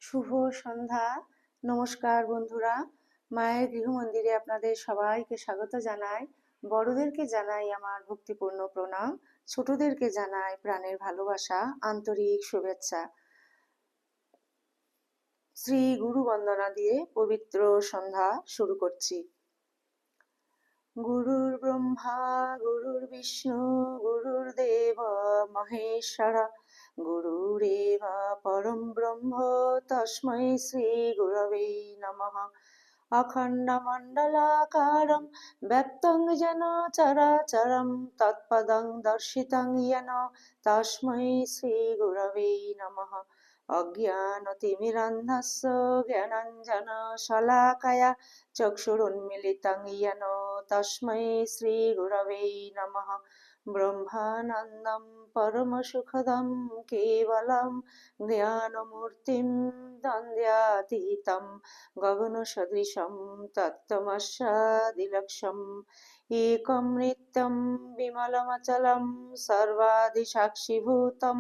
শুভ সন্ধ্যা। নমস্কার বন্ধুরা। মায়ের গৃহমন্দিরে আপনাদের সবাইকে স্বাগত জানাই। বড়দেরকে জানাই আমার ভক্তিপূর্ণ প্রণাম, ছোটদেরকে জানাই প্রাণের ভালোবাসা, আন্তরিক শুভেচ্ছা। শ্রী গুরু বন্দনা দিয়ে পবিত্র সন্ধ্যা শুরু করছি। গুরুর ব্রহ্মা গুরুর বিষ্ণু গুরুর্দেব মহেশ্বর গুরুরেব পরম ব্রহ্ম তস্मै শ্রী গুরবে নমঃ। অখণ্ডমণ্ডলাকারं ব্যক্तं যেন চরাচরं তৎপদং দর্শিतं येन তস্मै শ্রী গুরবে নমঃ। অজ্ঞানতিমিরান্ধস্য জ্ঞানাঞ্জনশলাকয়া চক্ষুরুন্মিলিतं येन তস্मै শ্রী গুরবে নমঃ। ব্রহ্মানন্দं পরমসুখদं কেবলম জ্ঞানমূর্তিं দ্বন্দ্বাতীतं গগনসদৃশं তত্ত্বমস্যাদিলক্ষ্যम् একं নিত্যं বিমলমচलं সর্বাদিসাক্ষিভূतं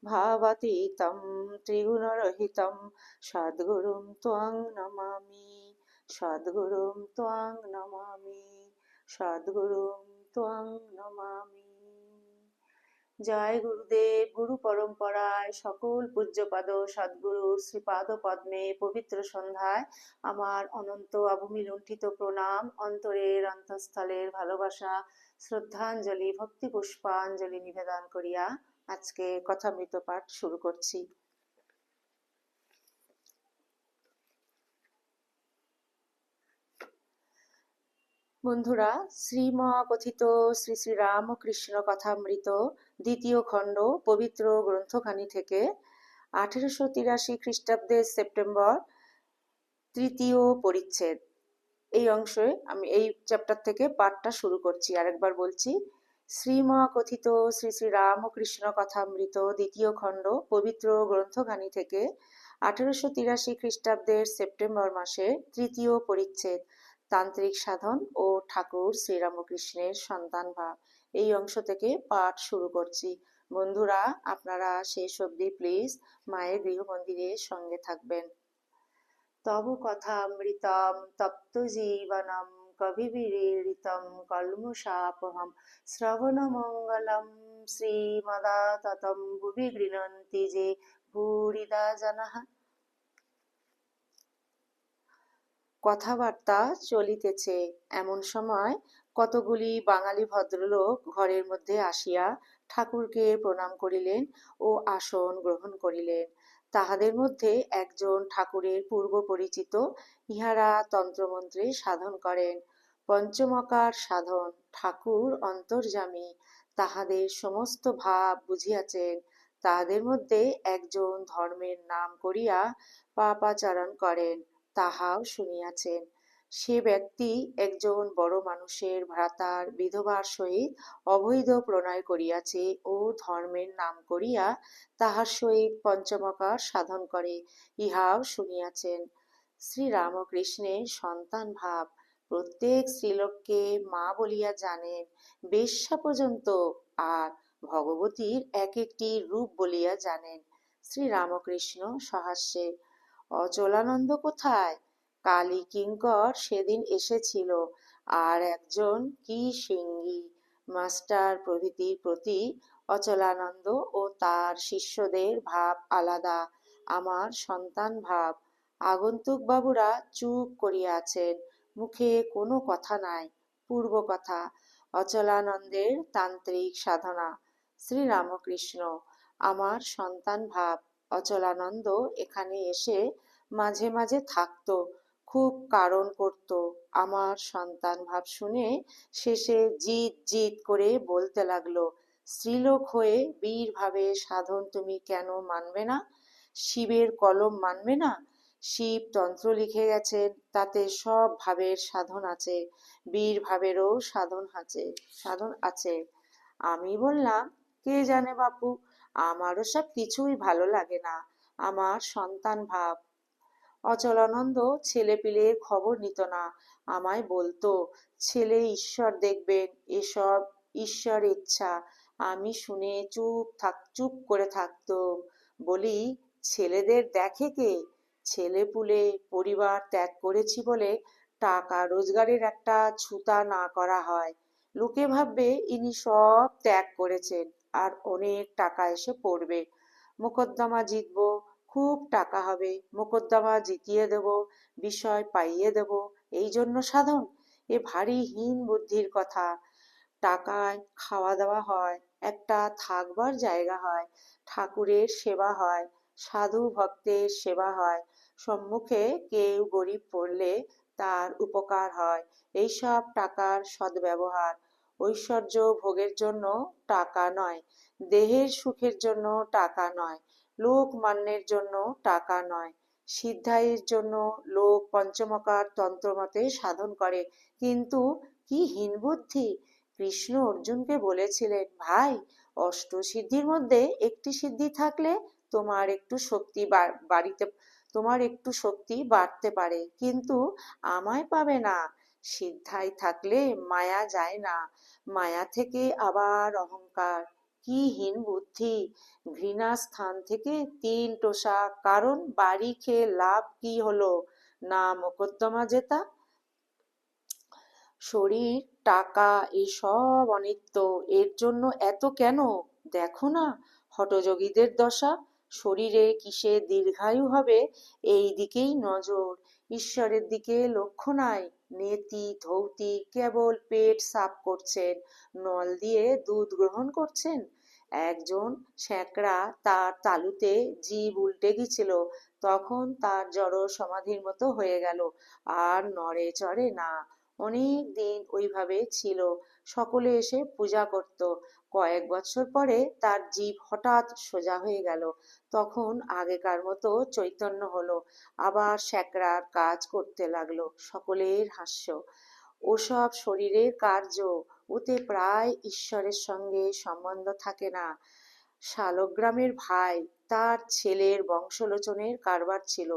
ভাবাতীतं ত্রিগুণরহিतं সদ্গুরুং ত্বং নমামি, সদ্গুরুং ত্বং নমামি, সদ্গুরুং ত্বং নমামি। জয় গুরুদেব। গুরু পরম্পরায় সকল পূজ্যপাদ সদ্গুরুর শ্রীপাদ পদ্মে পবিত্র সন্ধ্যায় আমার অনন্ত অভূমি লুণ্ঠিত প্রণাম, অন্তরের অন্তঃস্থলের ভালোবাসা, শ্রদ্ধাঞ্জলি, ভক্তি পুষ্পাঞ্জলি নিবেদন করিয়া আজকে কথামৃত পাঠ শুরু করছি। বন্ধুরা, শ্রীমকথিত শ্রী শ্রী রামকৃষ্ণ কথামৃত দ্বিতীয় খণ্ড পবিত্র গ্রন্থখানি থেকে 1883 খ্রিস্টাব্দের সেপ্টেম্বর তৃতীয় পরিচ্ছেদ, এই অংশে আমি এই চ্যাপ্টার থেকে পাঠটা শুরু করছি। আরেকবার বলছি, শ্রীমকথিত শ্রী শ্রী রামকৃষ্ণ কথামৃত দ্বিতীয় খণ্ড পবিত্র গ্রন্থখানি থেকে 1883 খ্রিস্টাব্দের সেপ্টেম্বর মাসে তৃতীয় পরিচ্ছেদ, তান্ত্রিক সাধন ও ঠাকুর শ্রীরামকৃষ্ণের সন্তান ভাব, এই অংশ থেকে পাঠ শুরু করছি। বন্ধুরা, আপনারা শেষ অবধি প্লিজ মায়ের গৃহমন্দিরের সঙ্গে থাকবেন। তব কথামৃতম তপ্ত জীবনম কবিবিরীড়িতম কল্মষাপহম শ্রবণমঙ্গলম শ্রীমদাততম ভুবি গৃণন্তি যে ভূরিদা জনাঃ। কথাবার্তা চলিতেছে এমন সময় কতগুলি বাঙালি ভদ্রলোক ঘরের মধ্যে আসিয়া ঠাকুরকে প্রণাম করিলেন ও আসন গ্রহণ করিলেন। তাহাদের মধ্যে একজন ঠাকুরের পূর্ব পরিচিত। ইহারা তন্ত্রমন্ত্রে সাধন করেন, পঞ্চমকার সাধন। ঠাকুর অন্তর্যামী, তাহাদের সমস্ত ভাব বুঝিয়াছেন। তাহাদের মধ্যে একজন ধর্মের নাম করিয়া পাপাচরণ করেন, তাহাও শুনিয়াছেন। সে ব্যক্তি একজন বড় মানুষের ভ্রাতার বিধবার সহিত অবৈধ প্রণয় করিয়াছে ও ধর্মের নাম করিয়া তাহার সহিত পঞ্চমকার সাধন করে, ইহাও শুনিয়াছেন। শ্রীরামকৃষ্ণের সন্তান ভাব, প্রত্যেক স্ত্রীলোককে মা বলিয়া জানেন, বেশ্যা পর্যন্ত, আর ভগবতীর এক একটি রূপ বলিয়া জানেন। শ্রীরামকৃষ্ণ সহাস্যে, অচলানন্দ কোথায়? কালী কিঙ্কর সেদিন এসেছিল, আর একজন কি সিঙ্গি মাস্টার প্রভৃতির প্রতি অচলানন্দ ও তার শিষ্যদের ভাব আলাদা। আমার সন্তান ভাব, আগন্তুক বাবুরা চুপ করিয়া আছেন, মুখে কোনো কথা নাই। পূর্ব কথা, অচলানন্দের তান্ত্রিক সাধনা। শ্রীরামকৃষ্ণ, আমার সন্তান ভাব, অচলানন্দ এখানে এসে মাঝে মাঝে থাকতো, খুব কারণ করত। আমার সন্তান ভাব শুনে শেষে জিদ জিদ করে বলতে লাগলো, স্ত্রীলোক হয়ে বীর ভাবে সাধন তুমি কেন মানবে না? শিবের কলম মানবে না? শিব তন্ত্র লিখে গেছেন, তাতে সব ভাবের সাধন আছে, বীর ভাবেরও সাধন আছে। আমি বললাম, কে জানে বাপু, আমারও সব কিছুই ভালো লাগে না। আমার সন্তান ভাব। অচলানন্দ ছেলেপিলের খবর নিত না, আমায় বলতো, ছেলে ঈশ্বর দেখবেন, এসব ঈশ্বর ইচ্ছা। আমি শুনে চুপ করে থাকতো। বলি, ছেলেদের দেখে কে? ছেলেপুলে পরিবার ত্যাগ করেছি বলে টাকা রোজগারের একটা ছুতা না করা হয়, লোকে ভাববে ইনি সব ত্যাগ করেছেন আর অনেক টাকা এসে পড়বে। মোকদ্দমা জিতবো, খুব টাকা হবে, মোকদ্দমা জিতিয়ে দেব, বিষয় পাইয়ে দেব, এই জন্য সাধন? এ ভারী হীন বুদ্ধির কথা। টাকায় খাওয়া দাওয়া হয়, একটা থাকবার জায়গা হয়, ঠাকুরের সেবা হয়, সাধু ভক্তের সেবা হয়, সম্মুখে কেউ গরিব পড়লে তার উপকার হয়, এইসব টাকার সদ্ব্যবহার। ঐশ্বর্য ভোগের জন্য টাকা নয়, দেহের সুখের জন্য টাকা নয়, লোক মান্যের জন্য টাকা নয়, সিদ্ধাইয়ের জন্য লোক পঞ্চমকার তন্ত্রমতে সাধন করে। কিন্তু কি হীন বুদ্ধি! কৃষ্ণ অর্জুনকে বলেছিলেন, ভাই, অষ্টসিদ্ধির মধ্যে একটি সিদ্ধি থাকলে তোমার একটু শক্তি বাড়িতে তোমার একটু শক্তি বাড়তে পারে, কিন্তু আমায় পাবে না। সিদ্ধাই থাকলে মায়া যায় না, মায়া থেকে আবার অহংকার। কি হীন বুদ্ধি! ঘৃণা স্থান থেকে তিন টোসা, কারণ বাড়ি খেয়ে লাভ কি হলো? না মোকদ্দমা জেতা। শরীর, টাকা এসব অনিত্য, এর জন্য এত কেন? দেখো না হঠযোগীদের দশা। শরীরে কিসে দীর্ঘায়ু হবে এই দিকেই নজর, ঈশ্বরের দিকে লক্ষ্য নাই। নেতি ধৌতি কেবল পেট সাফ করছেন, নল দিয়ে দুধ গ্রহণ করছেন। একজন শ্যাকরা, তার তালুতে জিভ উল্টে গেছিল, তখন তার জড় সমাধির মতো হয়ে গেল, আর নড়ে চড়ে না। অনেক দিন ওইভাবে ছিল, সকলে এসে পূজা করত। কয়েক বছর পরে তার জিভ হঠাৎ সোজা হয়ে গেল, তখন আগেকার মতো চৈতন্য হলো, আবার স্যাকরার কাজ করতে লাগলো। সকলের হাস্য। ওসব শরীরের কার্য, ওতে প্রায় ঈশ্বরের সঙ্গে সম্বন্ধ থাকে না। শালগ্রামের ভাই, তার ছেলের বংশলোচনের কারবার ছিল,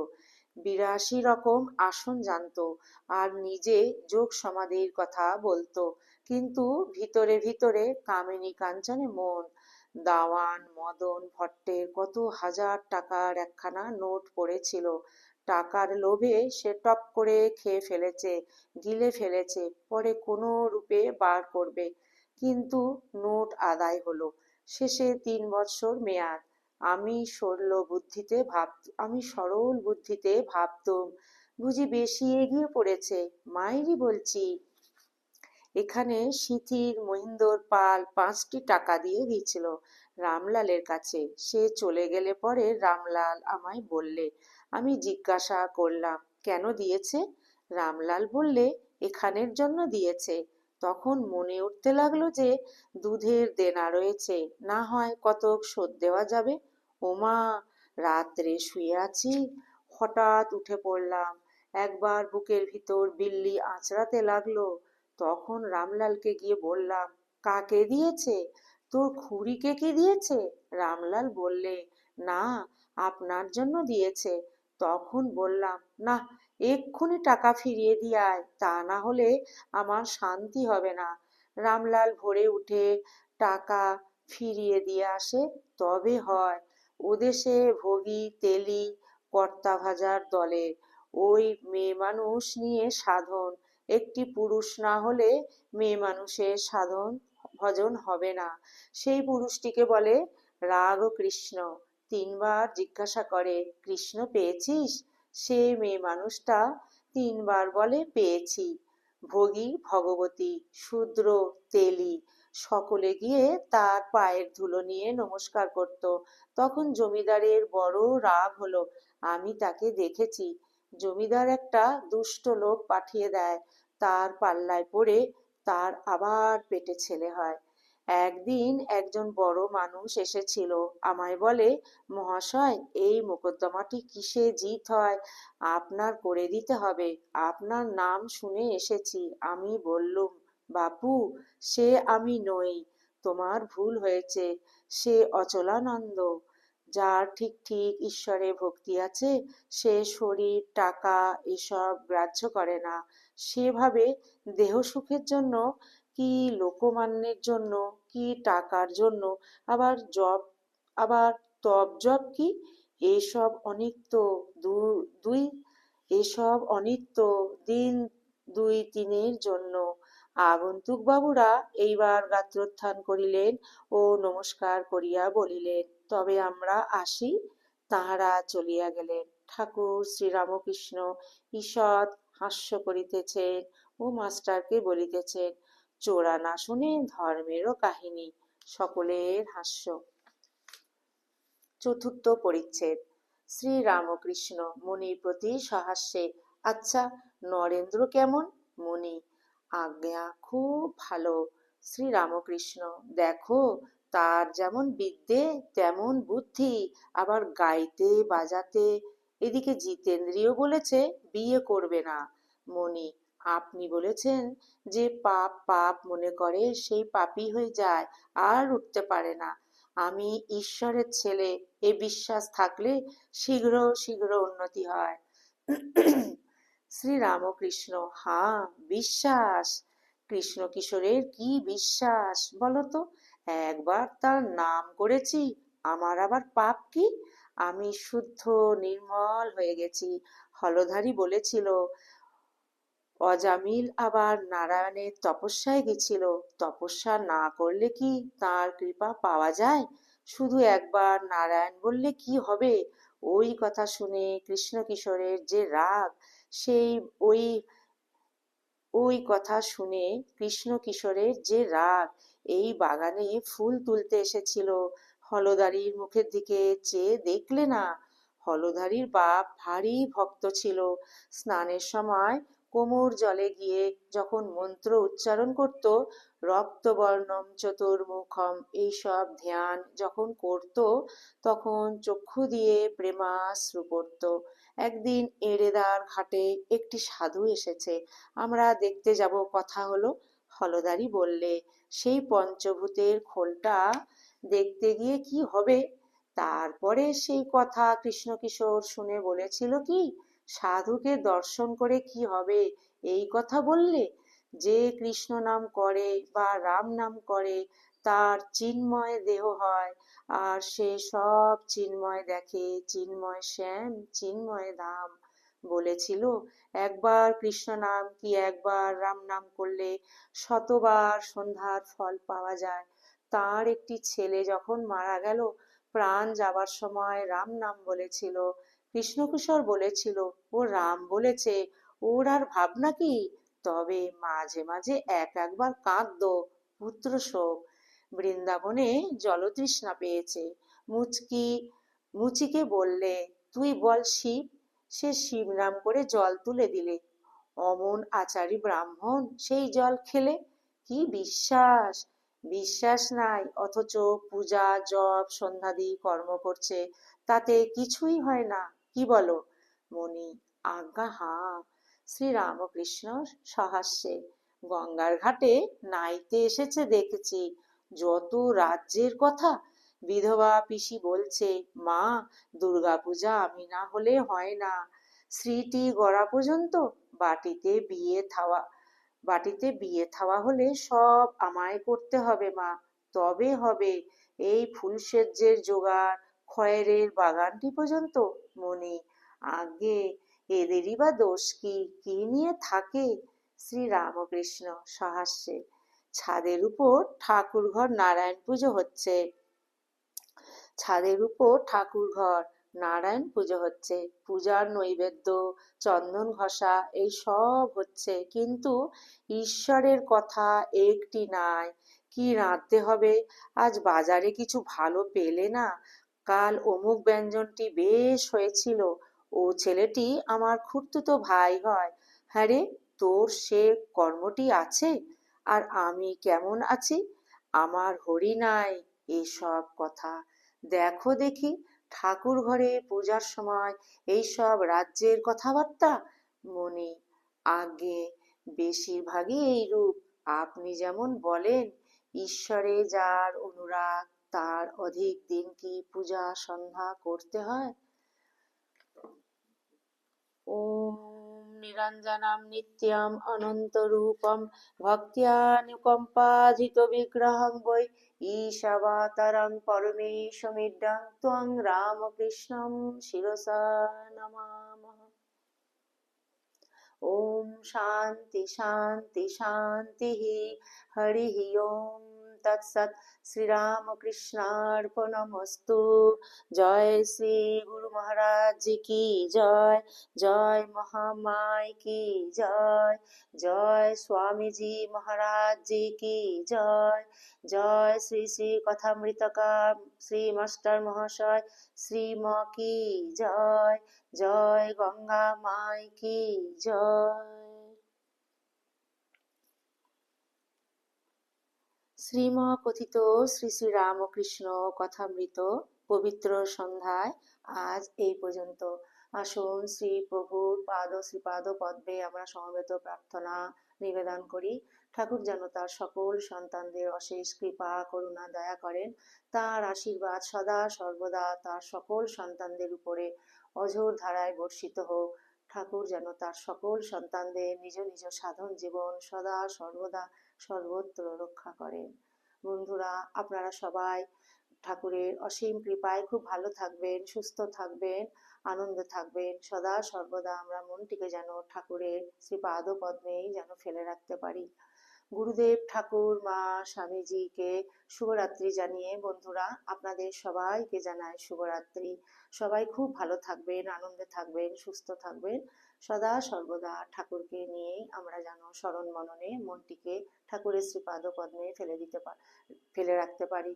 82 রকম আসন জানতো, আর নিজে যোগ সমাধির কথা বলতো, কিন্তু ভিতরে ভিতরে কামিনী কাঞ্চনে মন। দাওয়ান মদন ভট্টের কত হাজার টাকার একখানা নোট পড়েছিল, টাকার লোভে সে টপ করে খেয়ে ফেলেছে, গিলে ফেলেছে, পরে কোনো রূপে বার করবে, কিন্তু নোট আদায় হলো। শেষে 3 বৎসর মেয়াদ। আমি সরল বুদ্ধিতে ভাবতুম, বুঝি বেশি এগিয়ে পড়েছে। মাইরি বলছি। এখানে সিথির মহিন্দর পাল 5টি টাকা দিয়ে গিয়েছিল রামলালের কাছে। সে চলে গেলে পরে রামলাল আমায় বললে। আমি জিজ্ঞাসা করলাম, কেন দিয়েছে? রামলাল বললে, এখানের জন্য দিয়েছে। তখন মনে উঠতে লাগলো যে দুধের দেনা রয়েছে, না হয় কতক শোধ দেওয়া যাবে। ওমা, রাত্রে শুয়ে আছি, হঠাৎ উঠে পড়লাম, একবার বুকের ভিতর বিল্লি আঁচড়াতে লাগলো। তখন রামলালকে গিয়ে বললাম, কাকে দিয়েছে? তোর খুড়িকে কি দিয়েছে? রামলাল বললে, না, আপনার জন্য দিয়েছে। তখন বললাম, না, এক্ষুনি টাকা ফিরিয়ে দিয়ে আয়, তা না হলে আমার শান্তি হবে না। রামলাল ভোরে উঠে টাকা ফিরিয়ে দিয়ে আসে, তবে হয়। ওদেশে ভোগী তেলি কর্তা ভাজার দলের ওই মেয়ে মানুষ নিয়ে সাধন। একটি পুরুষ না হলে মেয়ে মানুষের সাধন ভজন হবে না। সেই পুরুষটিকে বলে রাগ ও কৃষ্ণ। 3 বার জিজ্ঞাসা করে, কৃষ্ণ পেয়েছিস? সে মেয়ে মানুষটা 3 বার বলে, পেয়েছি। ভোগী ভগবতী, শূদ্র তেলি, সকলে গিয়ে তার পায়ের ধুলো নিয়ে নমস্কার করত। তখন জমিদারের বড় রাগ হলো। আমি তাকে দেখেছি। জমিদার একটা দুষ্ট লোক পাঠিয়ে দেয়, তার পাল্লায় পড়ে তার আবার পেটে ছেলে হয়। একদিন একজন বড় মানুষ এসেছিল, আমায় বলে, মহাশয়, এই মোকদ্দমাটি কিসে জিত হয় আপনার করে দিতে হবে, আপনার নাম শুনে এসেছি। আমি বললুম, বাপু, সে আমি নই, তোমার ভুল হয়েছে, সে অচলানন্দ। যার ঠিক ঠিক ঈশ্বরে ভক্তি আছে, সে শরীর টাকা এসব গ্রাহ্য করে না। সে ভাবে দেহ সুখের জন্য, কি লোকমান্যের জন্য, কি টাকার জন্য, আবার জব আবার তপ জপ কি, এসব অনিত্য। দুই এসব অনিত্য, দিন দুই তিনের জন্য। আগন্তুক বাবুরা এইবার গাত্রোত্থান করিলেন ও নমস্কার করিয়া বলিলেন, তবে আমরা আসি। তাহারা চলিয়া গেলেন। ঠাকুর শ্রীরামকৃষ্ণ ঈষৎ হাস্য করিতেছেন ও মাস্টারকে বলিতেছেন, চোরা না শুনে ধর্মেরও কাহিনী। সকলের হাস্য। চতুর্থ পরিচ্ছেদ। শ্রীরামকৃষ্ণ মণির প্রতি সহাস্যে, আচ্ছা, নরেন্দ্র কেমন? মণি, আজ্ঞা, খুব ভালো। শ্রীরামকৃষ্ণ, দেখো, তার যেমন বিদ্যে তেমন বুদ্ধি, আবার গাইতে বাজাতে। এদিকে জিতেন্দ্রিয় বলেছে বিয়ে করবে না। মণি, আপনি বলেছেন যে পাপ পাপ মনে করে সেই পাপী হয়ে যায়, আর উঠতে পারে না। আমি ঈশ্বরের ছেলে, এ বিশ্বাস থাকলে শীঘ্র শীঘ্র উন্নতি হয়। শ্রীরামকৃষ্ণ, হাঁ, বিশ্বাস। কৃষ্ণ কিশোরের কি বিশ্বাস বলতো? একবার তার নাম করেছি, আমার আবার পাপ কি? আমি শুদ্ধ নির্মল হয়ে গেছি। হলধারী বলেছিল, অজামিল আবার নারায়ণের তপস্যায় গেছিল, তপস্যা না করলে কি তার কৃপা পাওয়া যায়? শুধু একবার নারায়ণ বললে কি হবে? ওই কথা শুনে কৃষ্ণ কিশোরের যে রাগ, সেই ওই ওই কথা শুনে কৃষ্ণ কিশোরের যে রাগ, এই বাগানে ফুল তুলতে এসেছিল। হলদারির মুখের দিকে চেয়ে দেখলে না? হলধারীর বাপ ভারী ভক্ত ছিল। স্নানের সময় কোমর জলে গিয়ে যখন মন্ত্র উচ্চারণ করত, রক্তবর্ণম চতুর্মুখম এইসব ধ্যান যখন করত, তখন চক্ষু দিয়ে প্রেমাশ্রু পড়ত। একদিন এড়েদার ঘাটে একটি সাধু এসেছে, আমরা দেখতে যাব, কথা হলো। হলদারি বললে, সেই পঞ্চভূতের খোলটা দেখতে গিয়ে কি হবে? তারপরে সেই কথা কৃষ্ণকিশোর শুনে বলেছিল কি, সাধুকে দর্শন করে কি হবে এই কথা বললে? যে কৃষ্ণ নাম করে বা রাম নাম করে, তার চিন্ময় দেহ হয়, আর সে সব চিন্ময় দেখে, চিন্ময় শ্যাম, চিন্ময় ধাম। বলেছিল, একবার কৃষ্ণ নাম কি একবার রাম নাম করলে শতবার সন্ধ্যার ফল পাওয়া যায়। তার একটি ছেলে যখন মারা গেল, প্রাণ যাবার সময় রাম নাম বলেছিল। কৃষ্ণকিশোর বলেছিল, ও রাম বলেছে, ওর আর ভাবনা কি? তবে মাঝে মাঝে একবার কাঁদতো, পুত্র শোক। বৃন্দাবনে জলতৃষ্ণা পেয়েছে। মুচকি মুচিকে বললে, তুই বল শিব। সে শিব নাম করে জল তুলে দিলে। অমন আচারী ব্রাহ্মণ সেই জল খেলে? কি বিশ্বাস! বিশ্বাস নাই, অথচ পূজা জপ সন্ধ্যাদি কর্ম করছে, তাতে কিছুই হয় না। কি বলো? মণি, আজ্ঞা হাঁ। শ্রীরামকৃষ্ণ সহাস্যে, গঙ্গার ঘাটে নাইতে এসেছে দেখেছি। যত রাজ্যের কথা! বিধবা পিসি বলছে, মা, দুর্গাপূজা আমি না হলে হয় না। স্মৃতি গড়া পর্যন্ত বাটিতে বিয়ে থাওয়া বাটিতে বিয়ে থাওয়া হলে সব আমায় করতে হবে মা, তবে হবে। এই ফুলসজ্জের জোগাড়, খয়েরের বাগানটি পর্যন্ত। মণি, আগে এদেরই বা দোষ কি? কি নিয়ে থাকে? শ্রীরামকৃষ্ণ সহাস্যে, ছাদের উপর ঠাকুরঘর নারায়ণ পুজো হচ্ছে। ছাদের উপর ঠাকুরঘর নারায়ণ পুজো হচ্ছে, পূজার নৈবেদ্য, চন্দন ঘষা এই সব হচ্ছে, কিন্তু ঈশ্বরের কথা একটি নাই। কি রাঁধতে হবে? আজ বাজারে কিছু ভালো পেলে না? কাল অমুক ব্যঞ্জনটি বেশ হয়েছিল। ও ছেলেটি আমার খুড়তুতো ভাই হয়। হ্যাঁ রে, তোর সে কর্মটি আছে, আর আমি কেমন আছি? আমার হরি নাই। এসব কথা দেখো দেখি, ঠাকুর ঘরে পূজার সময় এইসব রাজ্যের কথাবার্তা। মণি, আজ্ঞে, বেশিরভাগই এইরূপ। আপনি যেমন বলেন, ঈশ্বরে যার অনুরাগ, তার অধিক দিন কি পূজা সন্ধ্যা করতে হয়? ওম নিরঞ্জনম নিত্যম অনন্তরূপম ভক্ত্যানুকম্পাধিতবিগ্রহং বৈ ঈশাবতারং পরমেশমিড্ডং ত্বং রামকৃষ্ণং শিরসা নমামঃ। ওম শান্তি শান্তি শান্তি। হরি ওম তৎসৎ। শ্রীরামকৃষ্ণার্পণমস্তু। জয় শ্রী গুরু মহারাজ জি কি জয়। জয় মহামাই কি জয়। জয় স্বামীজি মহারাজ জি কি জয়। জয় শ্রী শ্রী কথামৃতকার শ্রী মাস্টার মহাশয় শ্রীম কি জয়। জয় গঙ্গা মাই কি জয়। শ্রীম কথিত শ্রী শ্রী রামকৃষ্ণ কথামৃত পবিত্র সন্ধ্যায় আজ এই পর্যন্ত। আসুন শ্রী প্রভুর শ্রীপাদ পদ্মে আমরা সমবেত প্রার্থনা নিবেদন করি। ঠাকুর যেন তার সকল সন্তানদের অশেষ কৃপা করুণা দয়া করেন। তার আশীর্বাদ সদা সর্বদা তার সকল সন্তানদের উপরে অঝোর ধারায় বর্ষিত হোক। ঠাকুর যেন তার সকল সন্তানদের নিজ নিজ সাধন জীবন সদা সর্বদা সর্বত্র রক্ষা করেন। বন্ধুরা, আপনারা সবাই ঠাকুরের অসীম কৃপায় খুব ভালো থাকবেন, সুস্থ থাকবেন, আনন্দে থাকবেন। সদা সর্বদা আমরা মনটিকে যেন ঠাকুরের শ্রীপাদ পদ্মেই যেন ফেলে রাখতে পারি। গুরুদেব ঠাকুর মা স্বামীজিকে শুভরাত্রি জানিয়ে বন্ধুরা আপনাদের সবাইকে জানাই শুভরাত্রি। সবাই খুব ভালো থাকবেন, আনন্দে থাকবেন, সুস্থ থাকবেন। সদা সর্বদা ঠাকুরকে নিয়েই আমরা যেন স্মরণ মননে মনটিকে ঠাকুরের শ্রীপাদ পদ্মে ফেলে রাখতে পারি।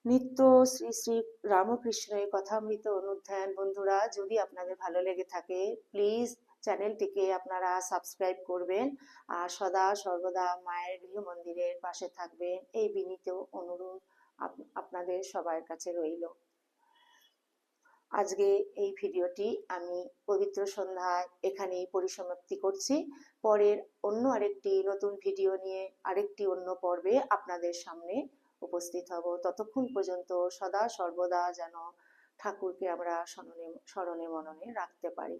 নিত্য শ্রী শ্রী রামকৃষ্ণের কথামৃত অনুধ্যান বন্ধুরা যদি আপনাদের ভালো লেগে থাকে প্লিজ চ্যানেলটিকে আপনারা সাবস্ক্রাইব করবেন আর সদা সর্বদা মায়ের গৃহ মন্দিরের পাশে থাকবেন এই বিনীত অনুরোধ আপনাদের সবার কাছে রইল। আজকে এই ভিডিওটি আমি পবিত্র সন্ধ্যায় এখানেই পরিসমাপ্তি করছি। পরের অন্য আরেকটি নতুন ভিডিও নিয়ে আরেকটি অন্য পর্বে আপনাদের সামনে উপস্থিত হব। ততক্ষণ পর্যন্ত সদা সর্বদা যেন ঠাকুরকে আমরা স্মরণে মননে রাখতে পারি।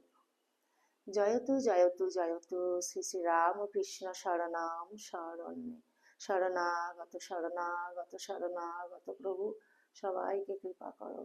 জয়তু জয়তু জয়তু শ্রী শ্রী রামকৃষ্ণ শরণাম শরণ্যে। শরণাগত শরণাগত শরণাগত প্রভু সবাইকে কৃপা করো।